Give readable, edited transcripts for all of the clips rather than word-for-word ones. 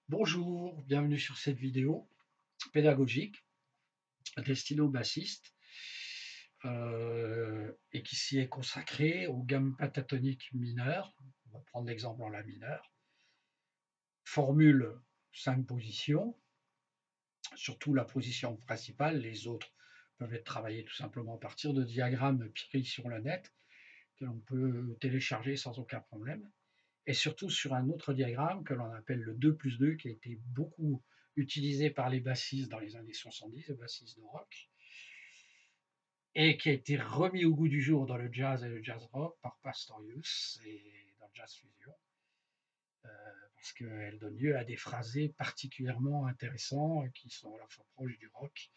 Bonjour, bienvenue sur cette vidéo pédagogique destinée aux bassistes et qui s'y est consacrée aux gammes pentatoniques mineures. On va prendre l'exemple en la mineure. Formule 5 positions, surtout la position principale, les autres peuvent être travaillés tout simplement à partir de diagrammes pris sur le net que l'on peut télécharger sans aucun problème. Et surtout sur un autre diagramme que l'on appelle le 2+2, qui a été beaucoup utilisé par les bassistes dans les années 70, les bassistes de rock, et qui a été remis au goût du jour dans le jazz et le jazz rock par Pastorius et dans le jazz fusion, parce qu'elle donne lieu à des phrasés particulièrement intéressants qui sont à la fois proches du rock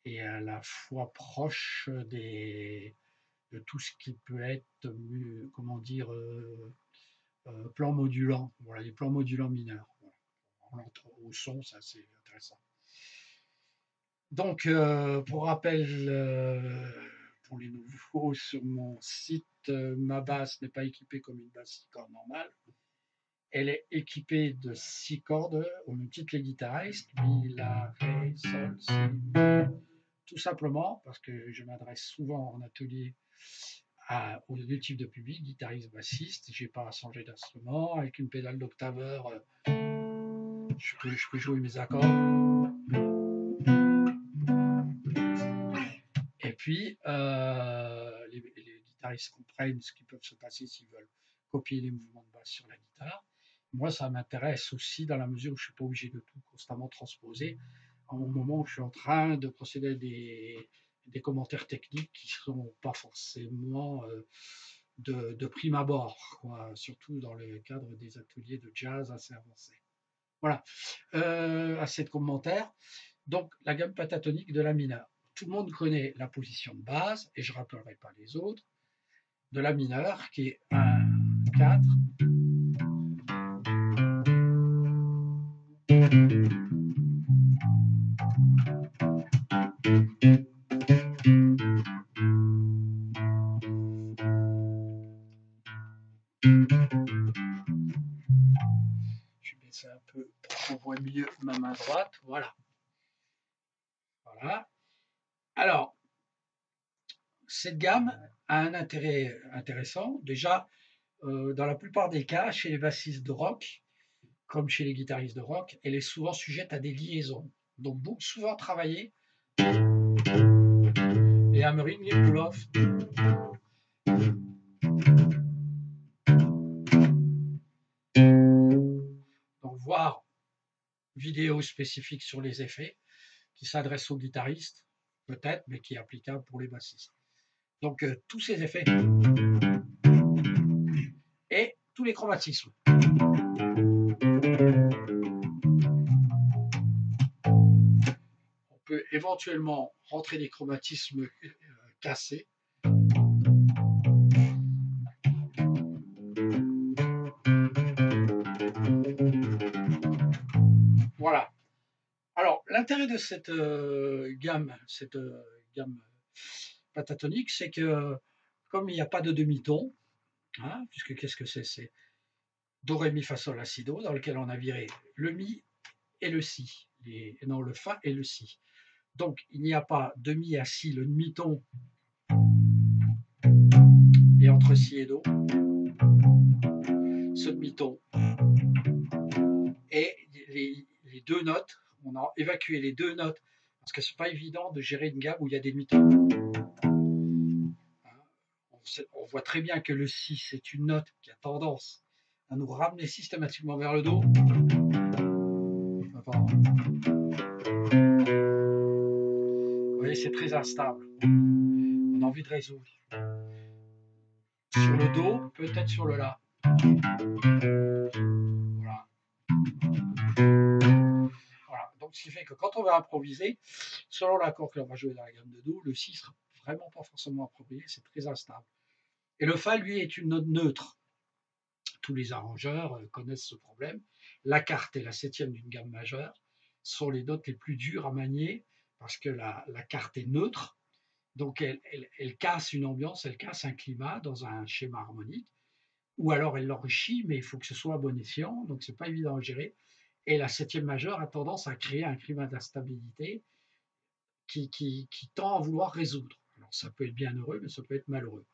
et à la fois proches de tout ce qui peut être, comment dire, plans modulants, voilà, les plans modulants mineurs. Voilà. Au son, ça c'est intéressant. Donc, pour rappel, pour les nouveaux sur mon site, ma basse n'est pas équipée comme une basse 6 cordes normale. Elle est équipée de 6 cordes, au même titre que les guitaristes, mi, la, ré, sol, si, mi. Tout simplement parce que je m'adresse souvent en atelier aux deux types de public, guitariste, bassiste. J'ai pas à changer d'instrument. Avec une pédale d'octaveur, je peux jouer mes accords. Et puis, les guitaristes comprennent ce qui peut se passer s'ils veulent copier les mouvements de basse sur la guitare. Moi, ça m'intéresse aussi dans la mesure où je ne suis pas obligé de tout constamment transposer au moment où je suis en train de procéder à des commentaires techniques qui ne sont pas forcément de prime abord, quoi, surtout dans le cadre des ateliers de jazz assez avancés. Voilà, assez de commentaires. Donc, la gamme pentatonique de la mineure. Tout le monde connaît la position de base, et je ne rappellerai pas les autres, de la mineure, qui est 1, 4. Je vais baisser un peu pour qu'on voit mieux ma main droite. Voilà. Voilà. Alors, cette gamme a un intérêt intéressant. Déjà, dans la plupart des cas, chez les bassistes de rock, comme chez les guitaristes de rock, elle est souvent sujette à des liaisons. Donc, souvent travaillée et hammering et pull-off. Donc, voir vidéo spécifique sur les effets qui s'adresse aux guitaristes, peut-être, mais qui est applicable pour les bassistes. Donc, tous ces effets et tous les chromatismes. On peut éventuellement rentrer des chromatismes cassés. Voilà. Alors, l'intérêt de cette gamme pentatonique, c'est que comme il n'y a pas de demi-ton, hein, puisque qu'est-ce que c'est? C'est do, ré, mi, fa, sol, la, si, do, dans lequel on a viré le mi et le si, non, le fa et le si. Donc, il n'y a pas de mi à si, le demi-ton, et entre si et do, ce demi-ton. Et les deux notes, on a évacué les deux notes, parce que c'est pas évident de gérer une gamme où il y a des demi-tons. On voit très bien que le si, c'est une note qui a tendance à nous ramener systématiquement vers le do. Enfin, vous voyez, c'est très instable. On a envie de résoudre. Sur le do, peut-être sur le la. Voilà. Voilà. Donc, ce qui fait que quand on va improviser, selon l'accord que l'on va jouer dans la gamme de do, le si sera vraiment pas forcément approprié, c'est très instable. Et le fa, lui, est une note neutre. Tous les arrangeurs connaissent ce problème. La quarte et la septième d'une gamme majeure sont les notes les plus dures à manier parce que la quarte est neutre, donc elle casse une ambiance, elle casse un climat dans un schéma harmonique, ou alors elle l'enrichit, mais il faut que ce soit à bon escient, donc c'est pas évident à gérer. Et la septième majeure a tendance à créer un climat d'instabilité qui tend à vouloir résoudre. Alors ça peut être bienheureux, mais ça peut être malheureux.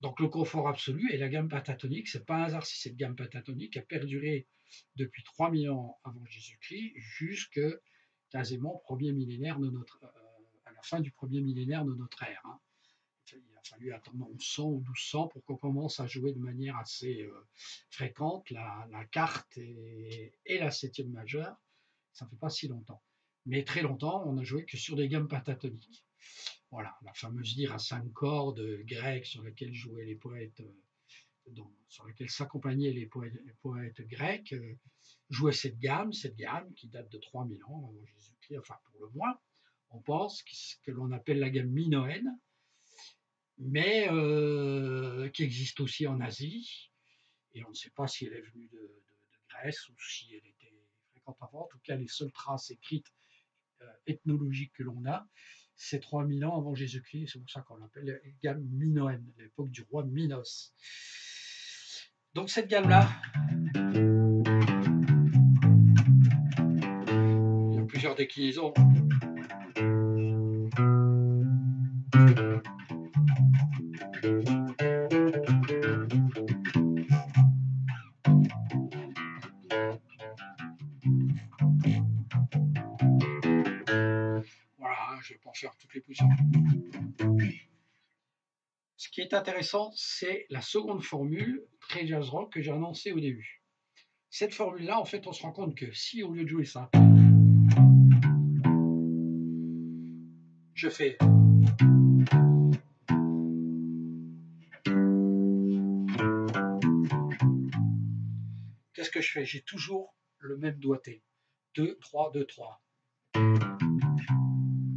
Donc le confort absolu et la gamme pentatonique, c'est pas un hasard si cette gamme pentatonique a perduré depuis 3000 ans avant Jésus-Christ jusque quasiment premier millénaire de à la fin du premier millénaire de notre ère. Hein. Il a fallu attendre 1100 ou 1200 pour qu'on commence à jouer de manière assez fréquente la carte et la septième majeure. Ça ne fait pas si longtemps. Mais très longtemps, on n'a joué que sur des gammes pentatoniques. Voilà, la fameuse lyre à 5 cordes grecque sur laquelle jouaient les poètes, sur laquelle s'accompagnaient les poètes grecs, jouaient cette gamme qui date de 3000 ans avant Jésus-Christ, enfin pour le moins. On pense que l'on appelle la gamme minoenne, mais qui existe aussi en Asie. Et on ne sait pas si elle est venue de Grèce ou si elle était fréquente avant. En tout cas, les seules traces écrites ethnologiques que l'on a, c'est 3000 ans avant Jésus-Christ. C'est pour ça qu'on l'appelle la gamme minoenne, l'époque du roi Minos. Donc cette gamme-là, il y a plusieurs déclinaisons. Voilà, je ne vais pas en faire toutes les positions. Ce qui est intéressant, c'est la seconde formule, très jazz rock, que j'ai annoncée au début. Cette formule-là, en fait, on se rend compte que si, au lieu de jouer ça, je fais qu'est-ce que je fais? J'ai toujours le même doigté. 2, 3, 2, 3.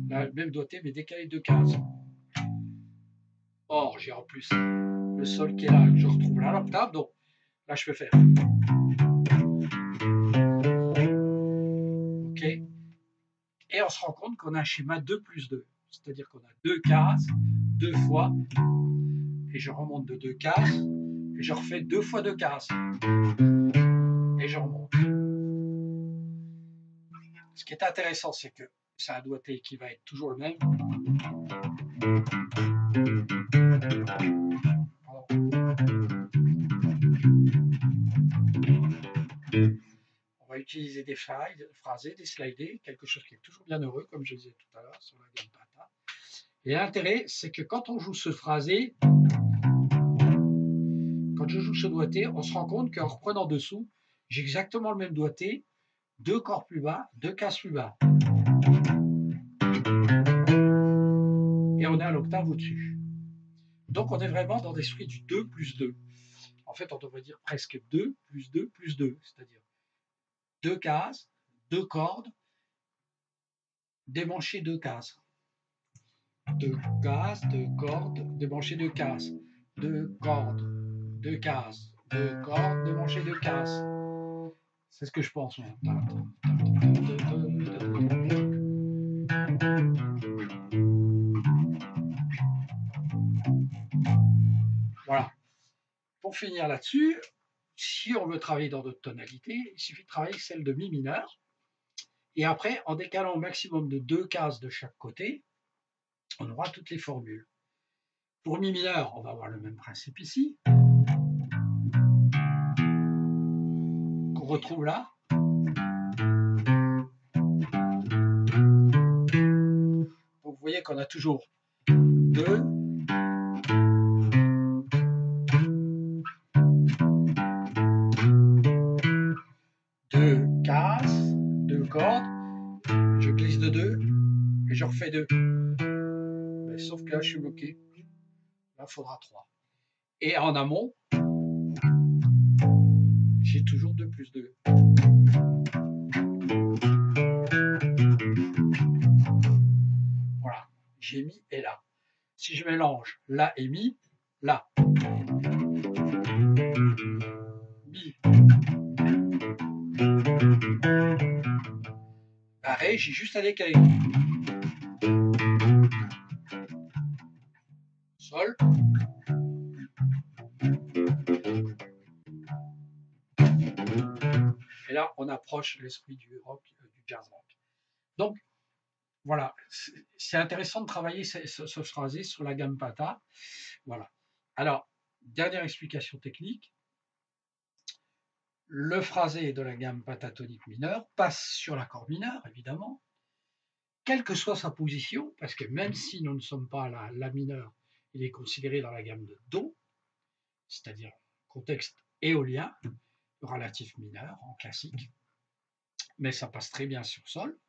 Là, le même doigté, mais décalé de 15. Or, j'ai en plus le sol qui est là, que je retrouve là, l'octave. Donc, là, je peux faire. OK. Et on se rend compte qu'on a un schéma 2 plus 2. C'est-à-dire qu'on a 2 cases, 2 fois, et je remonte de 2 cases, et je refais 2 fois 2 cases. Et je remonte. Ce qui est intéressant, c'est que c'est un doigté qui va être toujours le même. On va utiliser des phrasés, des slidés, quelque chose qui est toujours bien heureux, comme je disais tout à l'heure sur la gamme pata. Et l'intérêt, c'est que quand on joue ce phrasé, quand je joue ce doigté, on se rend compte qu'en reprenant dessous, j'ai exactement le même doigté, 2 cordes plus bas, 2 cases plus bas. Et on est à l'octave au-dessus. Donc on est vraiment dans l'esprit du 2 plus 2. En fait, on devrait dire presque 2 plus 2 plus 2, c'est-à-dire 2 cases, 2 cordes, démancher 2 cases. 2 cases, 2 cordes, démancher 2 cases. 2 cordes, 2 cases, 2 cordes, démancher 2 cases. C'est ce que je pense. Voilà. Pour finir là-dessus, si on veut travailler dans d'autres tonalités, il suffit de travailler celle de mi mineur. Et après, en décalant au maximum de 2 cases de chaque côté, on aura toutes les formules. Pour mi mineur, on va avoir le même principe ici, qu'on retrouve là. Donc vous voyez qu'on a toujours 2, 2 cases, 2 cordes, je glisse de 2 et je refais 2. Mais sauf que là, je suis bloqué. Là, il faudra 3. Et en amont, j'ai toujours 2 plus 2. Voilà, j'ai mi et là. Si je mélange là et mi, là. Mi. Pareil, j'ai juste à décaler. Sol. Et là, on approche l'esprit du rock, du jazz rock. Donc, voilà, c'est intéressant de travailler ce phrasé sur la gamme pata. Voilà. Alors, dernière explication technique. Le phrasé de la gamme pentatonique mineure passe sur l'accord mineur, évidemment, quelle que soit sa position, parce que même si nous ne sommes pas à la mineur, il est considéré dans la gamme de Do, c'est-à-dire contexte éolien, relatif mineur en classique, mais ça passe très bien sur Sol,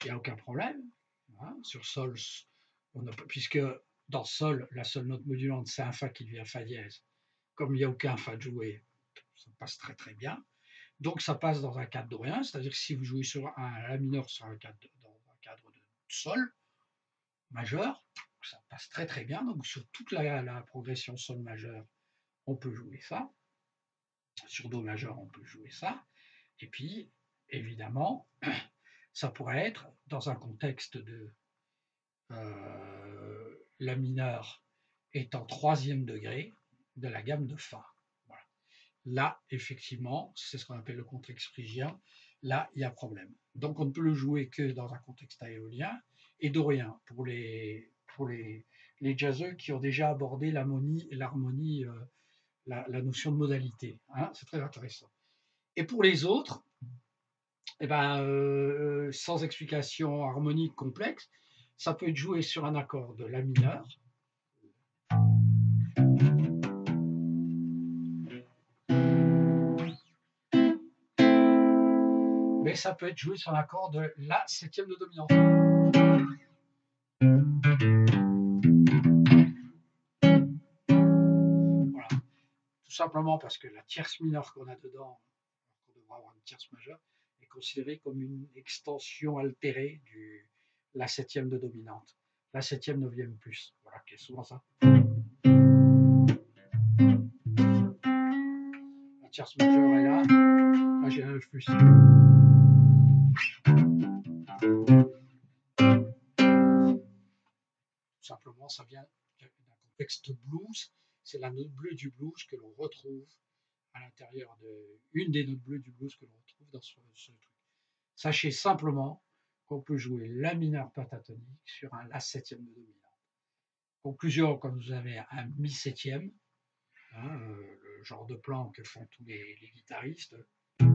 il n'y a aucun problème. Hein. Sur Sol, puisque dans Sol, la seule note modulante, c'est un Fa qui devient Fa dièse. Comme il n'y a aucun Fa de joué, ça passe très très bien. Donc ça passe dans un cadre dorien, c'est-à-dire que si vous jouez sur un La mineur dans un cadre de Sol majeur, ça passe très très bien. Donc sur toute la progression Sol majeur, on peut jouer ça. Sur Do majeur, on peut jouer ça. Et puis, évidemment, ça pourrait être dans un contexte de La mineur étant troisième degré de la gamme de Fa. Voilà. Là, effectivement, c'est ce qu'on appelle le contexte phrygien. Là, il y a problème. Donc, on ne peut le jouer que dans un contexte éolien et dorien pour les jazzeux qui ont déjà abordé l'harmonie, la notion de modalité. Hein, c'est très intéressant. Et pour les autres, eh ben, sans explication harmonique complexe, ça peut être joué sur un accord de La mineur. Mais ça peut être joué sur un accord de La septième de dominante. Voilà. Tout simplement parce que la tierce mineure qu'on a dedans, qu'on devra avoir une tierce majeure, est considérée comme une extension altérée de La septième de dominante. La septième neuvième plus. Voilà, qui est souvent ça. La tierce majeure est là. Là, j'ai un 9 plus. Tout simplement, ça vient d'un contexte blues. C'est la note bleue du blues que l'on retrouve à l'intérieur une des notes bleues du blues que l'on retrouve dans ce truc. Sachez simplement qu'on peut jouer La mineur pentatonique sur un La septième de dominante. Conclusion, quand vous avez un Mi septième, hein, le genre de plan que font tous les guitaristes. Le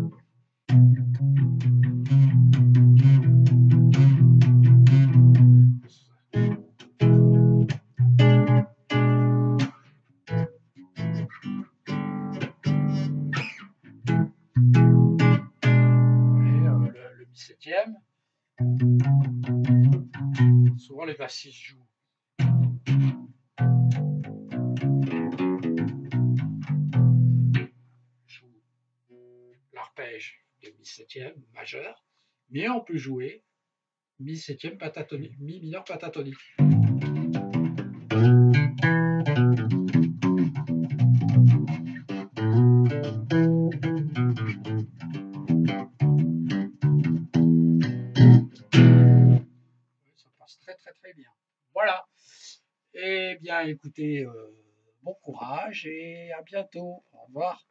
Mi septième. Souvent les bassistes jouent l'arpège de Mi septième majeur, mais on peut jouer Mi septième pentatonique, Mi mineur pentatonique. Ça passe très très très bien. Voilà. Eh bien, écoutez, bon courage et à bientôt. Au revoir.